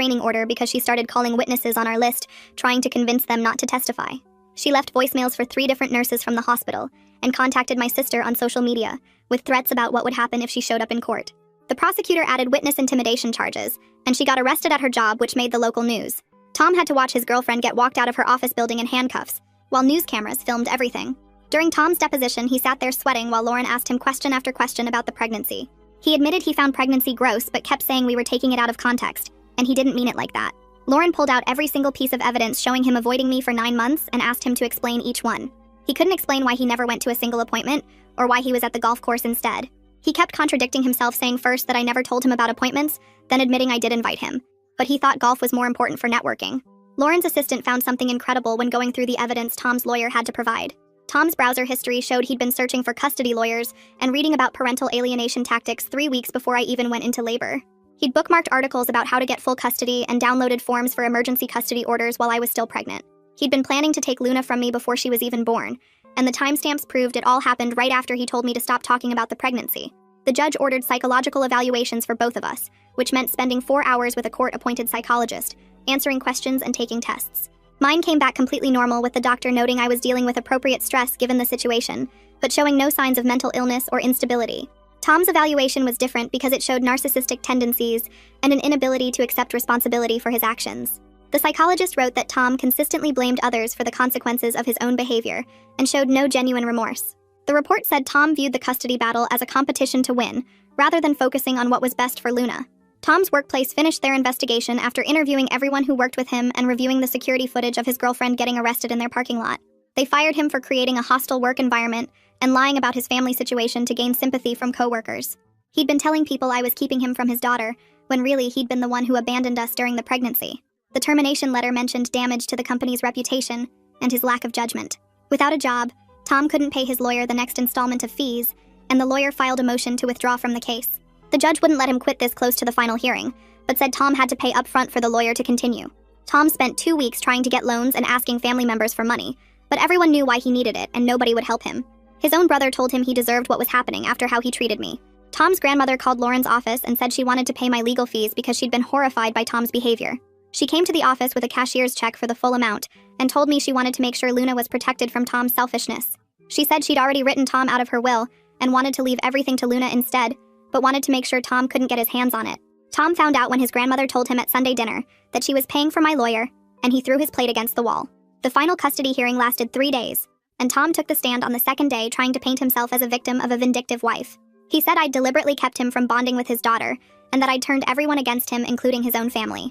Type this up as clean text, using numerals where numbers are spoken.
restraining order because she started calling witnesses on our list, trying to convince them not to testify. She left voicemails for 3 different nurses from the hospital and contacted my sister on social media with threats about what would happen if she showed up in court. The prosecutor added witness intimidation charges, and she got arrested at her job, which made the local news. Tom had to watch his girlfriend get walked out of her office building in handcuffs, while news cameras filmed everything. During Tom's deposition, he sat there sweating while Lauren asked him question after question about the pregnancy. He admitted he found pregnancy gross, but kept saying we were taking it out of context, and he didn't mean it like that. Lauren pulled out every single piece of evidence showing him avoiding me for 9 months and asked him to explain each one. He couldn't explain why he never went to a single appointment, or why he was at the golf course instead. He kept contradicting himself, saying first that I never told him about appointments, then admitting I did invite him. But he thought golf was more important for networking. Lauren's assistant found something incredible when going through the evidence Tom's lawyer had to provide. Tom's browser history showed he'd been searching for custody lawyers and reading about parental alienation tactics 3 weeks before I even went into labor. He'd bookmarked articles about how to get full custody and downloaded forms for emergency custody orders while I was still pregnant. He'd been planning to take Luna from me before she was even born, and the timestamps proved it all happened right after he told me to stop talking about the pregnancy. The judge ordered psychological evaluations for both of us, which meant spending 4 hours with a court-appointed psychologist, answering questions and taking tests. Mine came back completely normal, with the doctor noting I was dealing with appropriate stress given the situation, but showing no signs of mental illness or instability. Tom's evaluation was different because it showed narcissistic tendencies and an inability to accept responsibility for his actions. The psychologist wrote that Tom consistently blamed others for the consequences of his own behavior and showed no genuine remorse. The report said Tom viewed the custody battle as a competition to win, rather than focusing on what was best for Luna. Tom's workplace finished their investigation after interviewing everyone who worked with him and reviewing the security footage of his girlfriend getting arrested in their parking lot. They fired him for creating a hostile work environment and lying about his family situation to gain sympathy from coworkers. He'd been telling people I was keeping him from his daughter, when really he'd been the one who abandoned us during the pregnancy. The termination letter mentioned damage to the company's reputation and his lack of judgment. Without a job, Tom couldn't pay his lawyer the next installment of fees, and the lawyer filed a motion to withdraw from the case. The judge wouldn't let him quit this close to the final hearing, but said Tom had to pay up front for the lawyer to continue. Tom spent 2 weeks trying to get loans and asking family members for money, but everyone knew why he needed it and nobody would help him. His own brother told him he deserved what was happening after how he treated me. Tom's grandmother called Lauren's office and said she wanted to pay my legal fees because she'd been horrified by Tom's behavior. She came to the office with a cashier's check for the full amount and told me she wanted to make sure Luna was protected from Tom's selfishness. She said she'd already written Tom out of her will and wanted to leave everything to Luna instead, but wanted to make sure Tom couldn't get his hands on it. Tom found out when his grandmother told him at Sunday dinner that she was paying for my lawyer, and he threw his plate against the wall. The final custody hearing lasted 3 days, and Tom took the stand on the second day trying to paint himself as a victim of a vindictive wife. He said I'd deliberately kept him from bonding with his daughter, and that I'd turned everyone against him, including his own family.